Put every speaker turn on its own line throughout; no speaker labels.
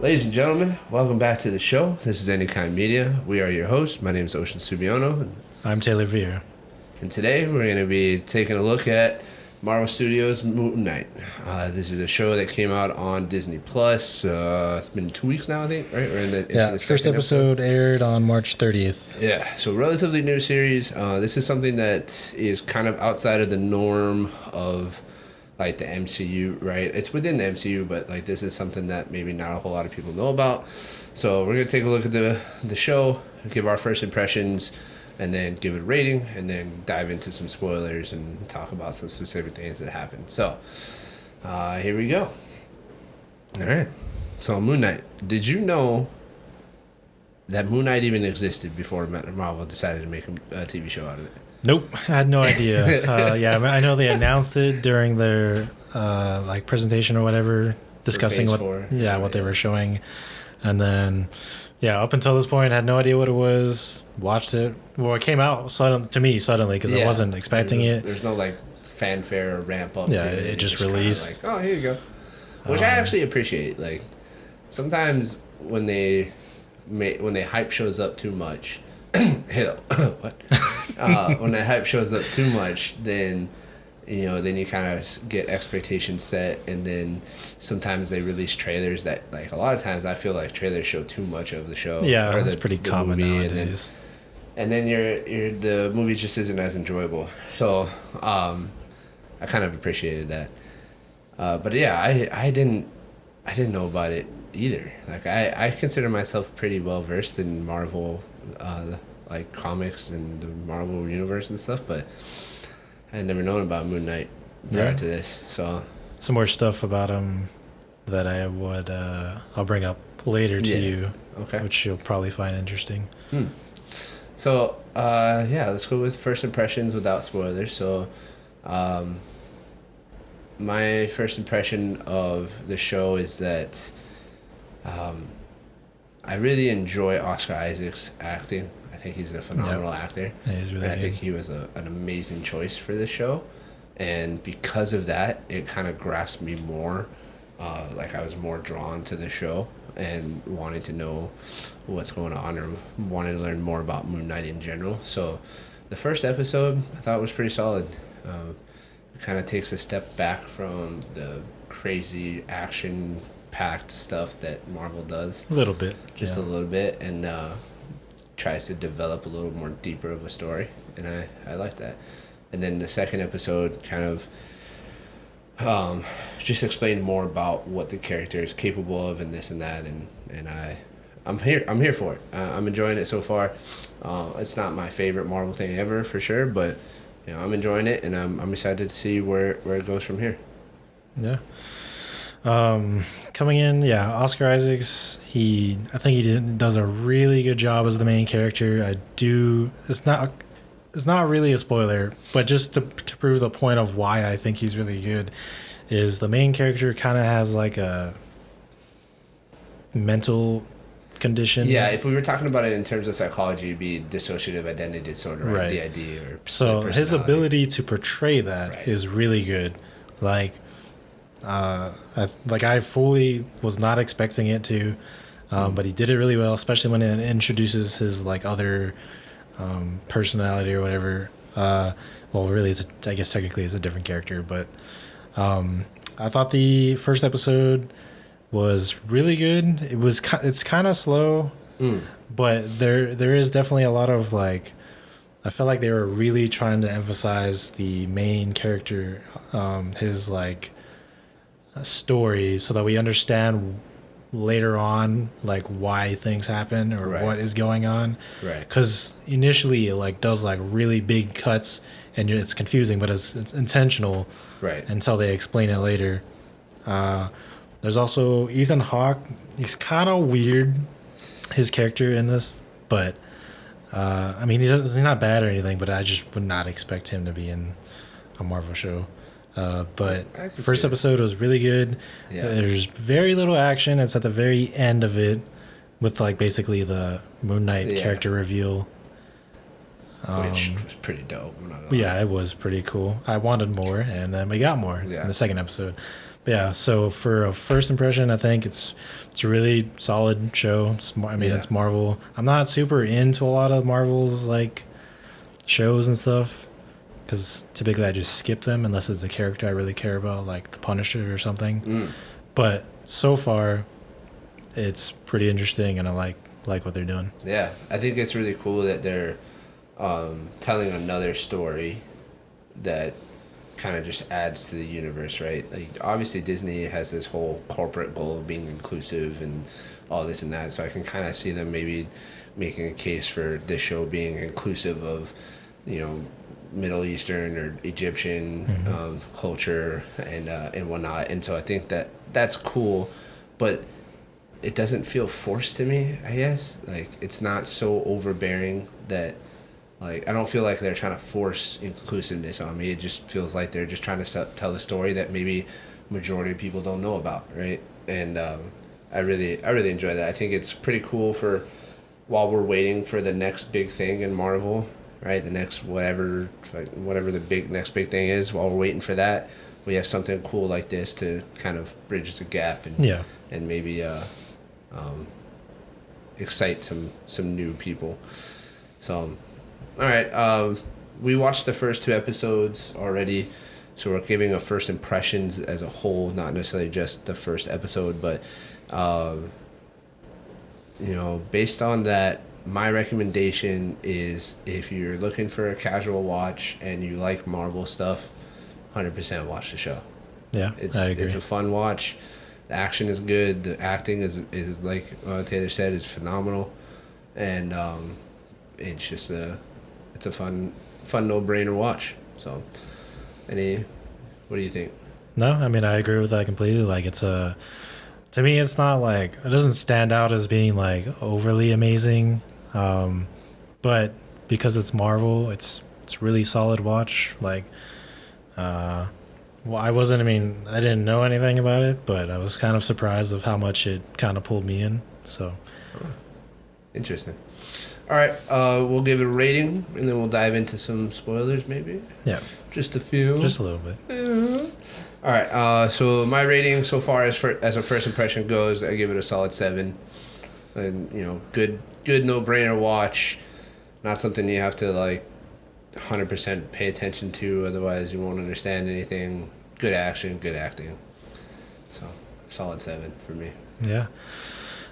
Ladies and gentlemen, welcome back to the show. This is Any Kind Media. We are your hosts. My name is Ocean Subiono,
I'm Taylor Vieira.
and today we're going to be taking a look at Marvel Studios' Moon Knight. This is a show that came out on Disney Plus. It's been 2 weeks now, I think, right? We're into the
First
second
episode aired on March 30th.
Yeah, so relatively new series. This is something that is kind of outside of the norm of like the MCU, right? It's within the MCU, but like this is something that maybe not a whole lot of people know about. So we're gonna take a look at the show, give our first impressions, and then give it a rating, and then dive into some spoilers and talk about some specific things that happened. So here we go. All right. So Moon Knight. Did you know that Moon Knight even existed before Marvel decided to make a TV show out of it?
Nope, I had no idea. I know they announced it during their like presentation or whatever, discussing what they were showing, and then up until this point, I had no idea what it was. Watched it. Well, it came out to me suddenly because I wasn't expecting it.
There's no like fanfare or ramp up.
Yeah,
to it.
it just released.
Like, oh, here you go. Which I actually appreciate. Like sometimes when they hype shows up too much. What? When the hype shows up too much, then you kind of get expectations set, and then sometimes they release trailers that, like, a lot of times I feel like trailers show too much of the show.
Yeah, that's pretty common nowadays.
And then the movie just isn't as enjoyable. So I kind of appreciated that. But yeah, I didn't know about it either. Like I consider myself pretty well versed in Marvel, like comics and the Marvel universe and stuff, but I had never known about Moon Knight prior to this. So
some more stuff about him that I would I'll bring up later to you, which you'll probably find interesting.
So let's go with first impressions without spoilers. So my first impression of the show is that I really enjoy Oscar Isaac's acting. I think he's a phenomenal actor.
Yeah, he's really
and I think he was an amazing choice for this show. And because of that, it kind of grasped me more. Like I was more drawn to the show and wanted to know what's going on, or wanted to learn more about Moon Knight in general. So the first episode I thought was pretty solid. It kind of takes a step back from the crazy action-packed stuff that Marvel does.
A little bit.
Just a little bit, and tries to develop a little more deeper of a story, and I like that. And then the second episode kind of just explained more about what the character is capable of and this and that, and I'm here for it. I'm enjoying it so far. It's not my favorite Marvel thing ever for sure, but I'm enjoying it, and I'm excited to see where it goes from here.
Yeah. Coming in, Oscar Isaacs. I think he does a really good job as the main character. It's not really a spoiler, but just to prove the point of why I think he's really good, is the main character kind of has like a mental condition.
Yeah, if we were talking about it in terms of psychology, it'd be dissociative identity disorder, right? DID, or
so his ability to portray that is really good. Like, I fully was not expecting it to, but he did it really well, especially when it introduces his like other personality or whatever. Well, really, I guess technically it's a different character, but I thought the first episode was really good. It's kind of slow, but there is definitely a lot of like, I felt like they were really trying to emphasize the main character, his like story, so that we understand later on like why things happen or what is going on. Right. Because initially it like does like really big cuts and it's confusing, but it's intentional. Right. Until they explain it later. There's also Ethan Hawke. He's kind of weird, his character in this, but I mean he's not bad or anything, but I just would not expect him to be in a Marvel show. But first episode was really good. Yeah. There's very little action. It's at the very end of it with like basically the Moon Knight character reveal.
Which was pretty dope.
Yeah, it was pretty cool. I wanted more, and then we got more in the second episode. Yeah, so for a first impression, I think it's a really solid show. I mean,
Yeah.
it's Marvel. I'm not super into a lot of Marvel's like shows and stuff because typically I just skip them unless it's a character I really care about, like the Punisher or something. But so far, it's pretty interesting, and I like what they're doing.
Yeah, I think it's really cool that they're telling another story that kind of just adds to the universe, right? Like obviously Disney has this whole corporate goal of being inclusive and all this and that, so I can kind of see them maybe making a case for this show being inclusive of, you know, Middle Eastern or Egyptian culture and whatnot, and so I think that that's cool, but it doesn't feel forced to me, I guess. Like it's not so overbearing that like I don't feel like they're trying to force inclusiveness on me. It just feels like they're just trying to tell a story that maybe majority of people don't know about, right? And I really enjoy that. I think it's pretty cool for while we're waiting for the next big thing in Marvel, right? The next whatever the next big thing is. While we're waiting for that, we have something cool like this to kind of bridge the gap and maybe excite some new people. So. All right, we watched the first 2 episodes already, so we're giving a first impressions as a whole, not necessarily just the first episode, but you know, based on that, my recommendation is if you're looking for a casual watch and you like Marvel stuff, 100% watch the show.
Yeah, I agree.
It's a fun watch. The action is good. The acting is like Taylor said, is phenomenal, and it's just it's a fun no-brainer watch. So, what do you think?
No, I mean I agree with that completely. Like to me, it's not like it doesn't stand out as being like overly amazing, but because it's Marvel, it's really solid watch. Like, well, I wasn't. I mean, I didn't know anything about it, but I was kind of surprised of how much it kind of pulled me in. So,
interesting. All right, we'll give it a rating, and then we'll dive into some spoilers, maybe.
Yeah,
just a few.
Just a little bit.
Yeah. All right. So my rating so far as a first impression goes, I give it a solid 7. And you know, good no-brainer watch. Not something you have to like 100% pay attention to, otherwise you won't understand anything. Good action, good acting. So solid 7 for me.
Yeah,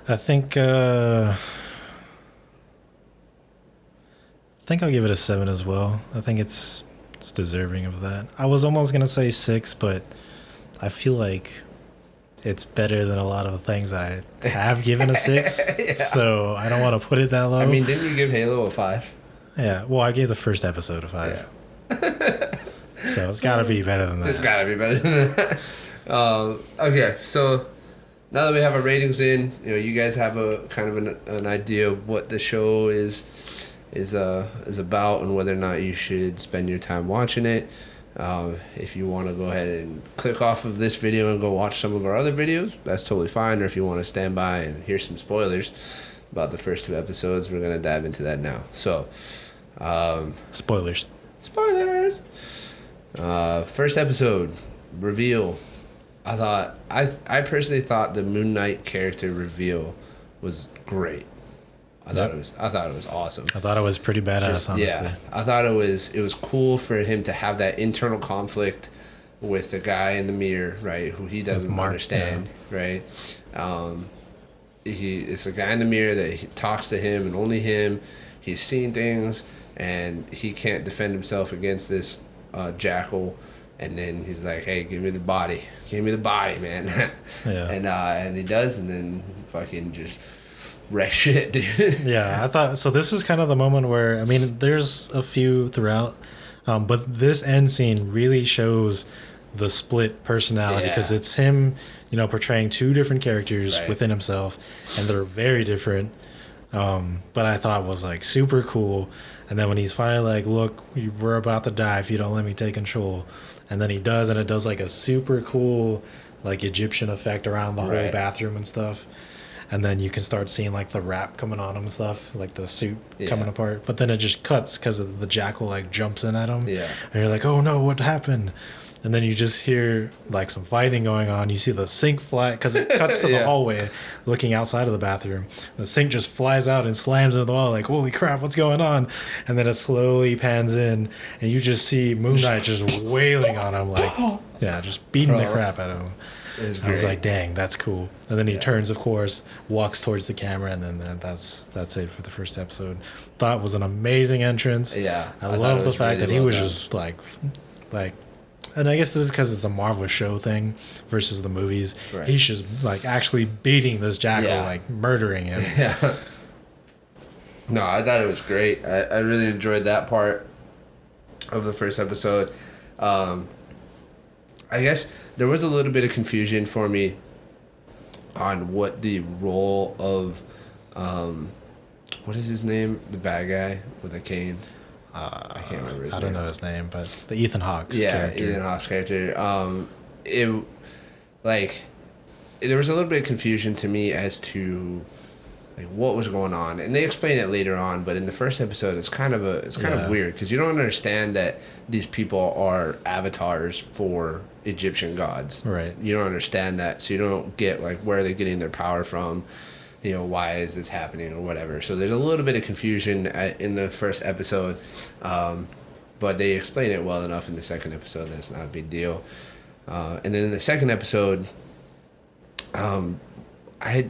I think I'll give it a 7 as well. I think it's deserving of that. I was almost gonna say 6, but I feel like it's better than a lot of things that I have given a 6. Yeah. So I don't want to put it that low.
I mean, didn't you give Halo a 5?
Yeah. Well, I gave the first episode a 5. Yeah. So it's got to be better than that.
It's got to be better than that. Okay, so now that we have our ratings in, you know, you guys have a kind of an idea of what the show is about and whether or not you should spend your time watching it. If you want to go ahead and click off of this video and go watch some of our other videos, that's totally fine. Or if you want to stand by and hear some spoilers about the first 2 episodes, we're going to dive into that now. So,
spoilers.
First episode, reveal. I personally thought the Moon Knight character reveal was great. I thought it was awesome.
I thought it was pretty badass, honestly.
Yeah, I thought it was cool for him to have that internal conflict with the guy in the mirror, right? Who he doesn't understand, right? It's a guy in the mirror that he talks to him and only him. He's seen things and he can't defend himself against this jackal. And then he's like, "Hey, give me the body, man." Yeah. And he does, and then fucking just wreck shit, dude.
Yeah, I thought so. This is kind of the moment where, I mean, there's a few throughout, but this end scene really shows the split personality because it's him, you know, portraying 2 different characters within himself, and they're very different. But I thought was like super cool. And then when he's finally like, "Look, we're about to die if you don't let me take control," and then he does, and it does like a super cool like Egyptian effect around the whole bathroom and stuff. and then you can start seeing like the wrap coming on him and stuff, like the suit
Yeah.
coming apart. But then it just cuts because the jackal like jumps in at him.
Yeah.
And you're like, oh no, what happened? And then you just hear like some fighting going on. You see the sink fly because it cuts to the
Yeah.
hallway, looking outside of the bathroom. The sink just flies out and slams into the wall. Like, holy crap, what's going on? And then it slowly pans in, and you just see Moon Knight just wailing on him, like, yeah, just beating the
Bro.
crap out of him.
It was
I was
great.
like, dang, that's cool. And then he
Yeah.
turns, of course, walks towards the camera, and then that's it for the first episode. Thought it was an amazing entrance.
Yeah,
I
I thought
love
it
the
was
fact
really
that he
well
was
done.
just like, and I guess this is because it's a Marvel show thing versus the movies.
Right.
He's just like actually beating this jackal,
Yeah.
like murdering him.
Yeah. No, I thought it was great. I really enjoyed that part of the first episode. I guess there was a little bit of confusion for me on what the role of, what is his name? The bad guy with a cane. I can't remember his
I
name.
don't know his name, but the Ethan Hawke's
Yeah,
character.
Ethan Hawke's character. It like there was a little bit of confusion to me as to like what was going on, and they explain it later on. But in the first episode, it's kind of
Yeah.
weird because you don't understand that these people are avatars for Egyptian gods.
Right.
You don't understand that, so you don't get like where are they getting their power from. You know, why is this happening or whatever. So there's a little bit of confusion in the first episode, but they explain it well enough in the second episode that it's not a big deal. And then in the second episode, I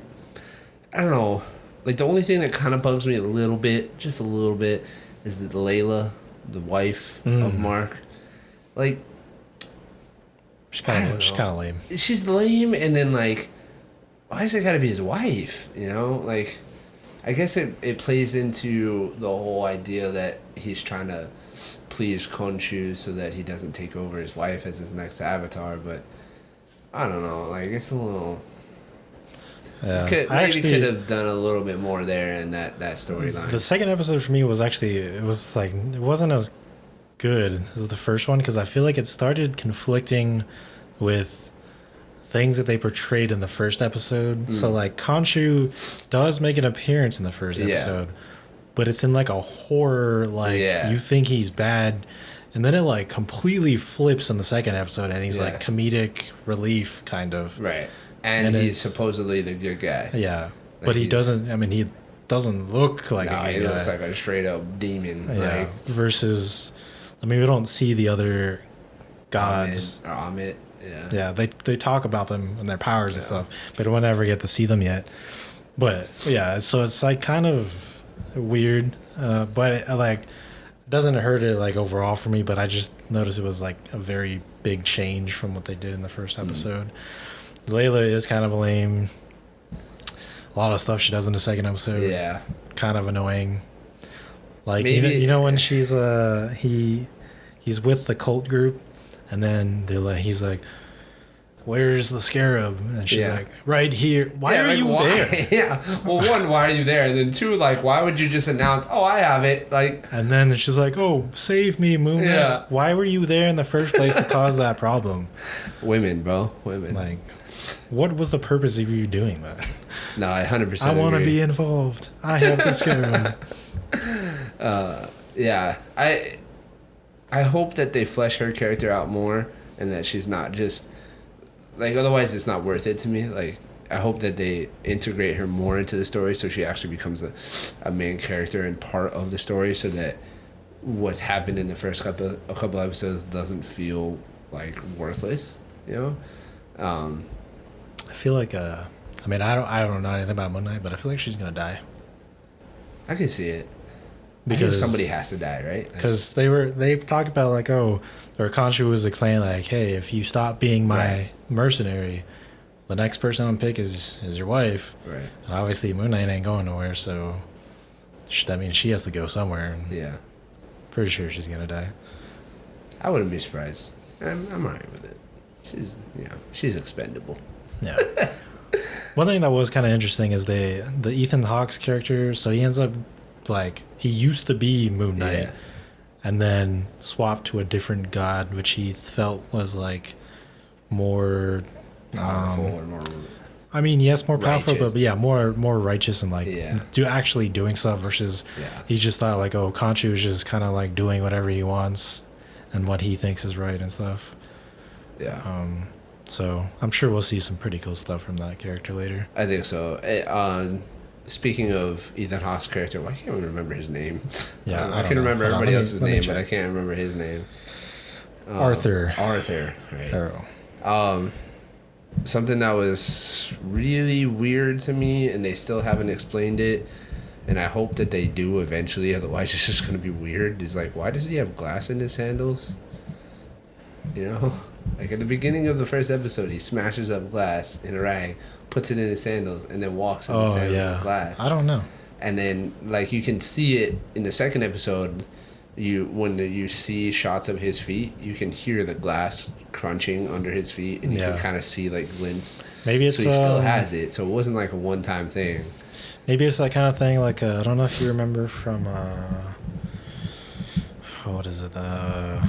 don't know, like the only thing that kind of bugs me a little bit, just a little bit, is that Layla, the wife of Mark, like
She's
I
kind
don't
of
know.
lame.
she's lame, and then like why is it got to be his wife? You know, like I guess it plays into the whole idea that he's trying to please Khonshu so that he doesn't take over his wife as his next avatar. But I don't know, like it's a little
Yeah.
maybe could have done a little bit more there in that storyline.
The second episode for me was actually it wasn't as good as the first one because I feel like it started conflicting with things that they portrayed in the first episode. So like Khonshu does make an appearance in the first
Yeah.
episode, but it's in like a horror, like
Yeah.
you think he's bad, and then it like completely flips in the second episode, and he's
Yeah.
like comedic relief kind of.
Right. And
And
he's
it's-
supposedly the good guy.
Yeah, but he
he's-
doesn't. I mean, he doesn't look like
No,
a
he
good
looks
guy.
like a straight up demon.
Yeah.
Like
Versus, I mean, we don't see the other gods.
Amit. Yeah.
Yeah, they talk about them and their powers and stuff, but we'll never get to see them yet. But yeah, so it's like kind of weird, but it, like doesn't hurt it like overall for me. But I just noticed it was like a very big change from what they did in the first episode. Layla is kind of lame. A lot of stuff she does in the second episode,
Yeah.
kind of annoying. Like
Maybe-
you know when she's he's with the cult group, and then he's like, "Where's the scarab?" And she's
Yeah.
like, "Right here." Why
Yeah,
are
like,
you
why?
there?
Yeah. Well, one, why are you there? And then two, like, why would you just announce, "Oh, I have it"? Like,
And then she's like, "Oh, save me, Moon Knight."
Yeah.
Why were you there in the first place to cause that problem?
women, bro, women.
Like, what was the purpose of you doing that?
No, I 100%.
I want to
agree.
be involved. I have the scarab.
Yeah, I hope that they flesh her character out more, and that she's not just like. Otherwise, it's not worth it to me. Like, I hope that they integrate her more into the story, so she actually becomes a main character and part of the story, so that what's happened in the first couple episodes doesn't feel like worthless. You know.
I feel like I mean, I don't know anything about Moon Knight, but I feel like she's gonna die
I can see it. Because
because
somebody has to die, right? Like,
because they talked about like, oh, or Khonshu was explaining like, hey, if you stop being my
Right.
mercenary, the next person on pick is your wife,
right.
and obviously Moon Knight ain't going nowhere, so that means she has to go somewhere. And
Yeah.
pretty sure she's gonna die.
I wouldn't be surprised. I'm alright with it. She's expendable.
Yeah. One thing that was kind of interesting is the Ethan Hawke's character. So he ends up like he used to be Moon Knight,
Yeah.
and then swapped to a different god, which he felt was like more
Powerful or more.
I mean, yes, more powerful,
righteous.
but yeah, more righteous and like
Yeah.
actually doing stuff versus
Yeah.
he just thought like, oh, Khonshu is just kind of like doing whatever he wants and what he thinks is right and stuff.
Yeah.
So I'm sure we'll see some pretty cool stuff from that character later.
I think so. Speaking of Ethan Hawke's character, why can't we remember his name?
Yeah,
I
don't
can
know.
remember
Hold on,
everybody
let me-
else's
let me
name,
check.
but I can't remember his name.
Arthur.
Arthur, right.
Arrow.
Something that was really weird to me, and they still haven't explained it, and I hope that they do eventually, otherwise it's just going to be weird, is like, why does he have glass in his sandals? You know? Like, at the beginning of the first episode, he smashes up glass in a rag, puts it in his sandals, and then walks in the
Oh
sandals
yeah.
with glass.
I don't know.
And then, like, you can see it in the second episode. When you see shots of his feet, you can hear the glass crunching under his feet, and you can
Yeah.
kind of see like glints.
Maybe it's
so he still has it. So it wasn't like a one-time thing.
Maybe it's that kind of thing. Like I don't know if you remember from what is it? Da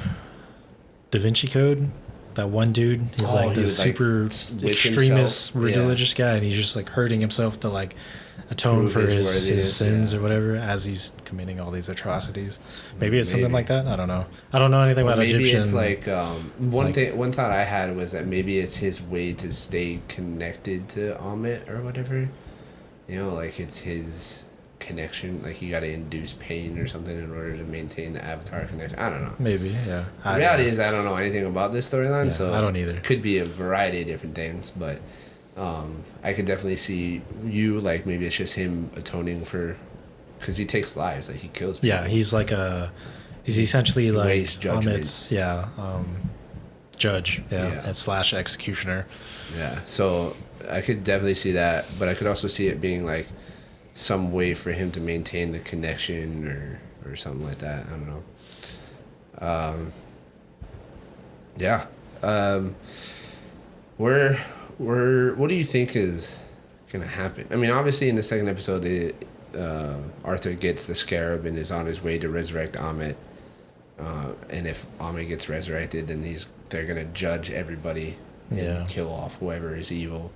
Vinci Code. That one dude. He's
Oh,
like
he
the
would, like,
super
switch
extremist
himself. Yeah.
religious guy, and he's just like hurting himself to like atone
Prove
for
his
his
worthiness,
sins
yeah.
or whatever as he's committing all these atrocities. Maybe it's something
Maybe.
like that. I don't know. I don't know anything
Or
about
maybe
Egyptian.
it's like
like-
one thought I had was that maybe it's his way to stay connected to Amit or whatever. You know, like it's his connection. Like you got to induce pain or something in order to maintain the Avatar connection. I don't know.
Maybe, yeah.
The reality is I don't know anything about this storyline,
Yeah,
so
I don't either.
It could be a variety of different things, but I could definitely see you like maybe it's just him atoning for, because he takes lives, like he kills people.
Yeah, he's like he's essentially like
weighs judgment.
Amit's judge,
Yeah.
and slash executioner.
Yeah, so I could definitely see that, but I could also see it being like some way for him to maintain the connection or something like that. I don't know. Yeah. What do you think is gonna happen? I mean, obviously in the second episode, Arthur gets the scarab and is on his way to resurrect Amit. And if Amit gets resurrected, then they're gonna judge everybody and
Yeah.
kill off whoever is evil.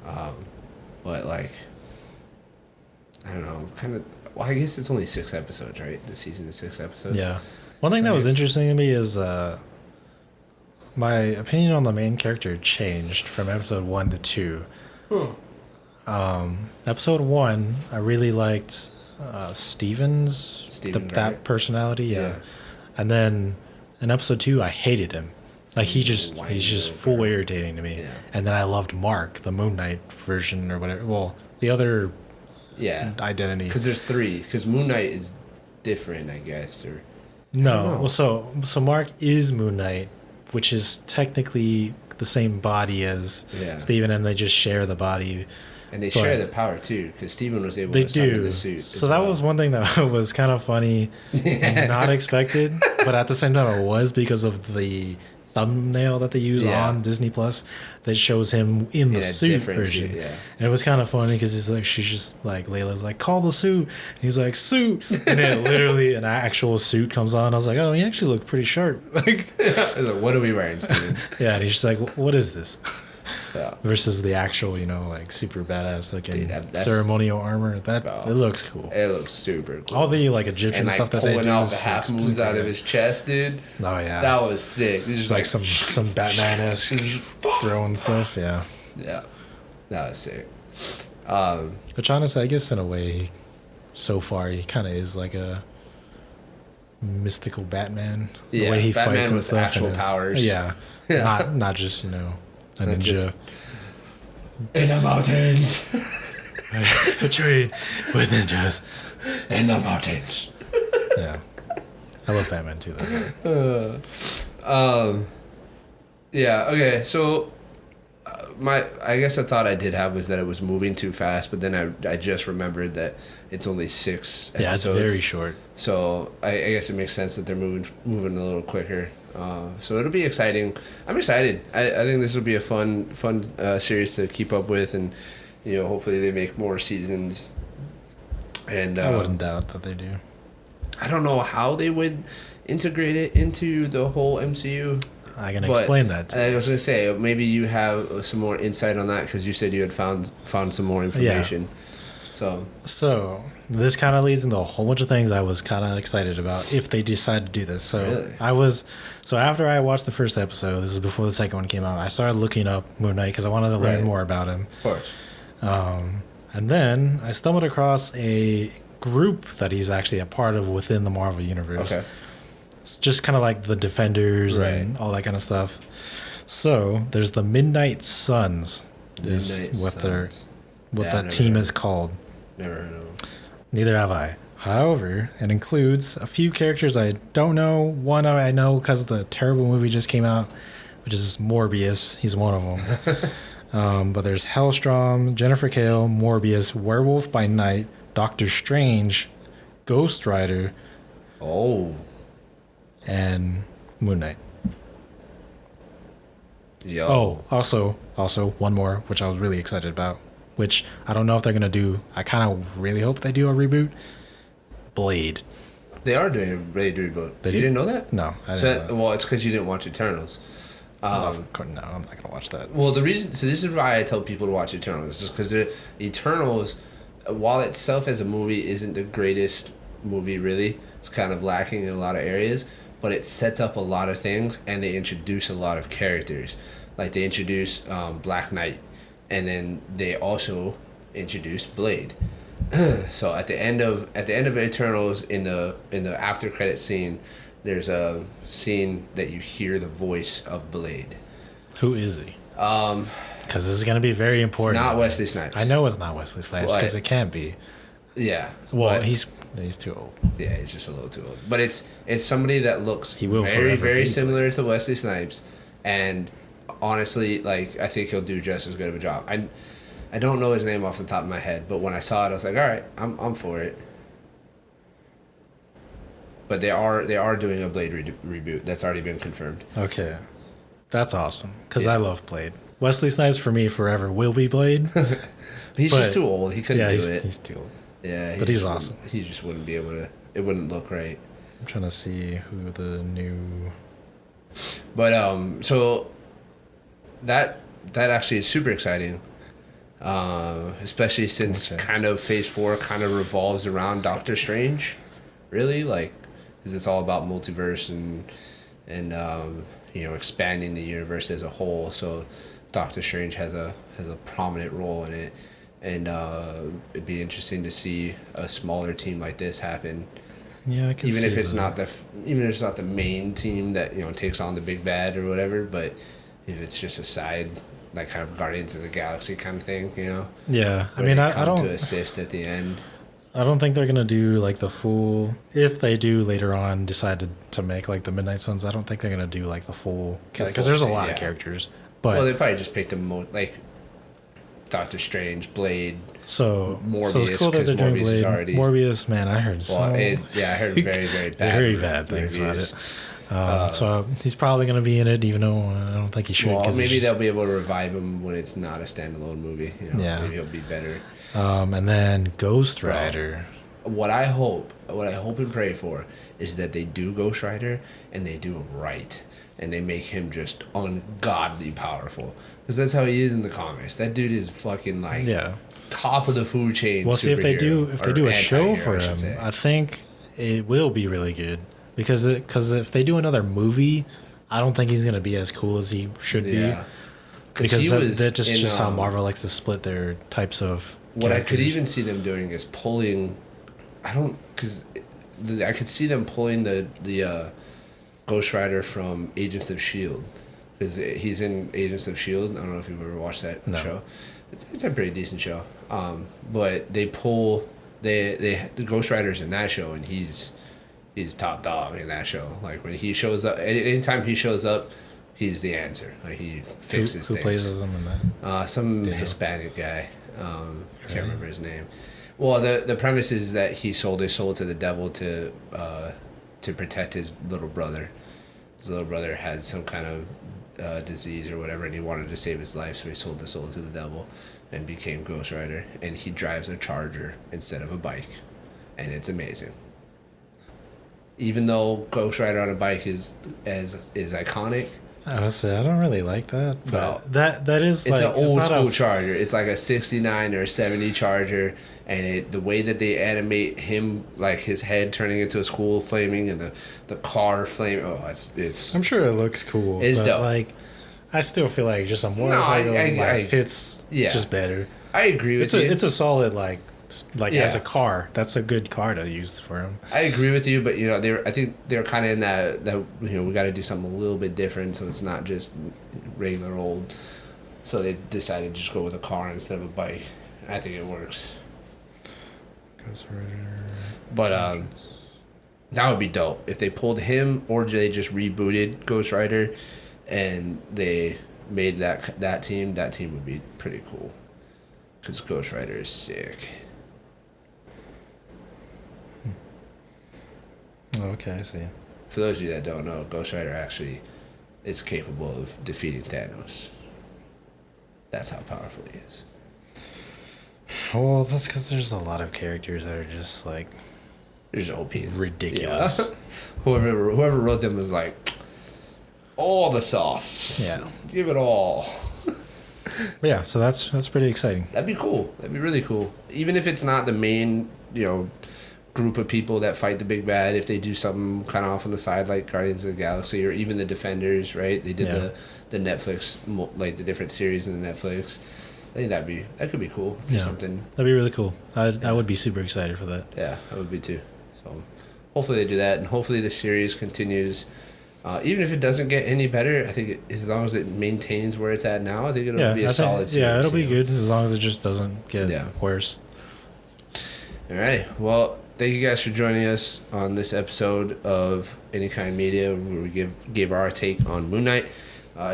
But like, I don't know, kind of. Well, I guess it's only 6 episodes, right? The season is 6 episodes.
Yeah. One thing
So
that
I
was
guess-
interesting to me is my opinion on the main character changed from episode 1 to 2. Episode 1, I really liked Steven's
Steven,
that
right?
personality, yeah.
Yeah.
And then in episode 2, I hated him. Like he's just
Whiny
full
little
irritating to me.
Yeah.
And then I loved Mark, the Moon Knight version or whatever. Well, the other
Yeah.
identity.
Because there's 3. Because Moon Knight is different, I guess, or don't
No,
know.
well, so Mark is Moon Knight, which is technically the same body as
Yeah.
Steven, and they just share the body.
and they
But-
share the power too. Because Steven was able
They
to summon
do.
the suit.
So that was one thing that was kind of funny and not expected, but at the same time it was because of the thumbnail that they use
Yeah.
on Disney Plus that shows him in the
In a
suit
different
version.
suit, yeah.
And it was kind of funny because she's just like, Layla's like, call the suit. And he's like, suit. And then literally an actual suit comes on. I was like, oh, he actually looked pretty sharp. Like,
I was like, what are we wearing, Steven?
yeah, and he's just like, what is this?
Yeah.
Versus the actual, like super badass looking
Dude, that's-
ceremonial armor. That
Oh.
it looks cool.
It looks super cool.
All the like Egyptian
and like
stuff that they
pulling
do.
out
is
the half
super
moons out of
good.
his chest, dude.
Oh yeah.
That was sick. It's just
like some Batman esque throwing stuff. Yeah.
Yeah, that was sick.
Which honestly, I guess in a way, so far he kind of is like a mystical Batman. The
Yeah,
way he
Batman
fights and
with
stuff.
actual
and his-
powers.
Yeah.
Yeah.
Not just a
Not
ninja.
just- In the mountains.
A tree with ninjas.
In the mountains.
Yeah. I love Batman too, though.
Yeah. Okay. So, I guess a thought I did have was that it was moving too fast, but then I just remembered that it's only 6
Yeah, it's
episodes.
very short.
So I guess it makes sense that they're moving a little quicker. So it'll be exciting. I'm excited. I think this will be a fun series to keep up with, and hopefully they make more seasons. And
I wouldn't doubt that they do.
I don't know how they would integrate it into the whole MCU.
I can
But
explain that to you.
I was gonna say maybe you have some more insight on that because you said you had found some more information. So
this kind of leads into a whole bunch of things I was kind of excited about if they decide to do this.
Really?
So after I watched the first episode, this is before the second one came out, I started looking up Moon Knight because I wanted to learn more about him.
Of course.
And then I stumbled across a group that he's actually a part of within the Marvel Universe.
Okay.
It's just kind of like the Defenders and all that kind of stuff. So there's the Midnight Suns is what that team is called.
Never heard of them.
Neither have I. However, it includes a few characters I don't know. One I know because the terrible movie just came out, which is Morbius. He's one of them. But there's Hellstrom, Jennifer Kale, Morbius, Werewolf by Night, Doctor Strange, Ghost Rider, and Moon Knight.
Yo.
Oh, also one more, which I was really excited about, which I don't know if they're going to do. I kind of really hope they do a reboot. Blade.
They are doing a Blade reboot. You didn't know that?
No, I didn't know that.
Well, it's because you didn't watch Eternals.
No, I'm not going to watch that.
Well, this is why I tell people to watch Eternals, just because Eternals, while itself as a movie isn't the greatest movie really, it's kind of lacking in a lot of areas, but it sets up a lot of things and they introduce a lot of characters. Like they introduce Black Knight, and then they also introduce Blade. So at the end of Eternals, in the after credit scene, there's a scene that you hear the voice of Blade.
Who is he? Because this is going to be very important.
It's not Wesley Snipes.
I know it's not Wesley Snipes because it can't be.
Yeah.
Well, he's too old.
Yeah, he's just a little too old. But it's somebody that looks
very,
very similar to Wesley Snipes, and honestly, like I think he'll do just as good of a job. I don't know his name off the top of my head, but when I saw it, I was like, all right, I'm for it. But they are doing a Blade reboot. That's already been confirmed.
Okay, that's awesome because I love Blade. Wesley Snipes for me forever will be Blade.
He's just too old. He couldn't do it.
He's too old.
Yeah,
but he's awesome.
He just wouldn't be able to. It wouldn't look right.
I'm trying to see who the new.
But so that actually is super exciting. Especially since kind of Phase 4 kind of revolves around Doctor Strange, really, like, because it's all about multiverse and expanding the universe as a whole. So Doctor Strange has a prominent role in it, and it'd be interesting to see a smaller team like this happen.
Yeah, I can
even
see
if it's
that.
even if it's not the main team that takes on the big bad or whatever, but if it's just a side. Like kind of Guardians of the Galaxy kind of thing,
Yeah, I mean, I don't
to assist at the end.
I don't think they're gonna do like the full. If they do later on decide to make like the Midnight Suns, I don't think they're gonna do like the full because there's a lot of characters. But
well, they probably just picked them like Doctor Strange, Blade.
So
Morbius,
so it's cool that they're doing Blade. Morbius, man, I heard
I heard very
very bad things about it. So he's probably going to be in it, even though I don't think he should.
Well, maybe they'll be able to revive him when it's not a standalone movie. Maybe he'll be better.
And then Ghost Rider.
What I hope and pray for is that they do Ghost Rider and they do him right, and they make him just ungodly powerful. Because that's how he is in the comics. That dude is fucking like top of the food chain.
Well, see if they do a show for him, I think it will be really good. Because if they do another movie, I don't think he's going to be as cool as he should be. Because that's just how Marvel likes to split their types of
What
characters.
I could even see them doing is pulling... I could see them pulling the Ghost Rider from Agents of S.H.I.E.L.D. Because he's in Agents of S.H.I.E.L.D. I don't know if you've ever watched that show. It's a pretty decent show. But they pull... the Ghost Rider's in that show, and he's top dog in that show. Like when he shows up, anytime he shows up, he's the answer. Like he fixes things.
Who plays him in that?
Some Hispanic guy. I can't remember his name. Well, the premise is that he sold his soul to the devil to protect his little brother. His little brother had some kind of disease or whatever, and he wanted to save his life, so he sold his soul to the devil and became Ghost Rider. And he drives a Charger instead of a bike, and it's amazing. Even though Ghost Rider on a bike is iconic,
Honestly, I don't really like that, but
No.
that is
It's
like
an old
not
school Charger. It's like a 69 or a 70 Charger, and the way that they animate him, like his head turning into a school flaming and the car flame. Oh, it's
I'm sure it looks cool.
It's
but
dope.
like, I still feel like just a
No, I
fits
yeah.
just better.
I agree with you.
It's a solid like
Yeah.
as a car. That's a good car to use for him.
I agree with you, but I think they're kind of in that we got to do something a little bit different, so it's not just regular old. So they decided to just go with a car instead of a bike. I think it works.
Ghost Rider.
But that would be dope if they pulled him, or they just rebooted Ghost Rider, and they made that team. That team would be pretty cool, because Ghost Rider is sick.
Oh, okay, I see.
For those of you that don't know, Ghost Rider actually is capable of defeating Thanos. That's how powerful he is.
Well, that's because there's a lot of characters that are just like
There's OP.
ridiculous.
Yeah. whoever wrote them was like, all the sauce.
Yeah.
Give it all.
But yeah, so that's pretty exciting.
That'd be cool. That'd be really cool. Even if it's not the main, group of people that fight the big bad, if they do something kind of off on the side like Guardians of the Galaxy or even the Defenders, right? They did the Netflix, like the different series in the Netflix. I think that could be cool.
Yeah.
Something.
That'd be really cool. I would be super excited for that.
Yeah, I would be too. So hopefully they do that, and hopefully the series continues. Even if it doesn't get any better, I think as long as it maintains where it's at now, I think it'll be a solid series.
Yeah, it'll be good as long as it just doesn't get worse.
All right. Well, thank you guys for joining us on this episode of Any Kind Media, where we give our take on Moon Knight.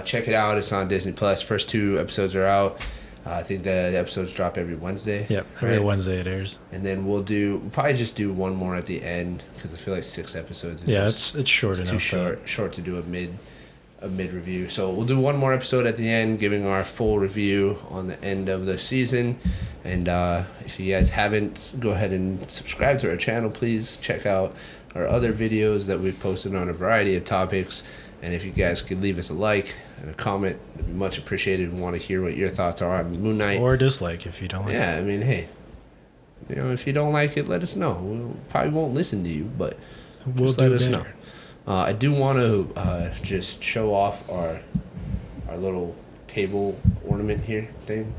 Check it out. It's on Disney Plus. First 2 episodes are out. I think the episodes drop every Wednesday.
Yep, every Wednesday it airs.
And then we'll probably just do one more at the end, because I feel like 6 episodes.
It's short enough.
Too short to do a mid review. So we'll do one more episode at the end, giving our full review on the end of the season. And if you guys haven't, go ahead and subscribe to our channel, please. Check out our other videos that we've posted on a variety of topics. And if you guys could leave us a like and a comment, it'd be much appreciated. We want to hear what your thoughts are on Moon Knight.
Or dislike if you don't like it.
Yeah, I mean, hey, if you don't like it, let us know. We probably won't listen to you, but just let us know. I do want to just show off our little table ornament here thing.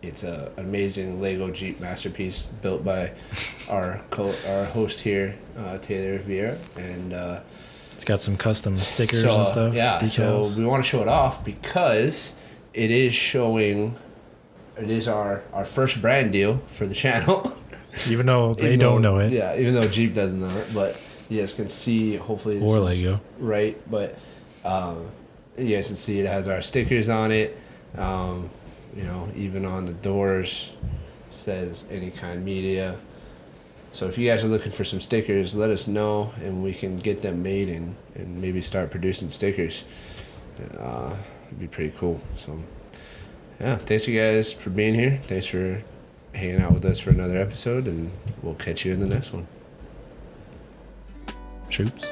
It's an amazing Lego Jeep masterpiece built by our host here, Taylor Vieira, and
it's got some custom stickers and stuff.
Yeah,
decals.
so we want to show it off because it is our first brand deal for the channel.
Even though they don't know it.
Yeah, even though Jeep doesn't know it, but you guys can see, hopefully this
or
is
Lego.
Right, but you guys can see it has our stickers on it. Even on the doors says Any Kind Media. So if you guys are looking for some stickers, let us know, and we can get them made and maybe start producing stickers. It'd be pretty cool. So, yeah, thanks you guys for being here. Thanks for hanging out with us for another episode, and we'll catch you in the next one.
Shoots.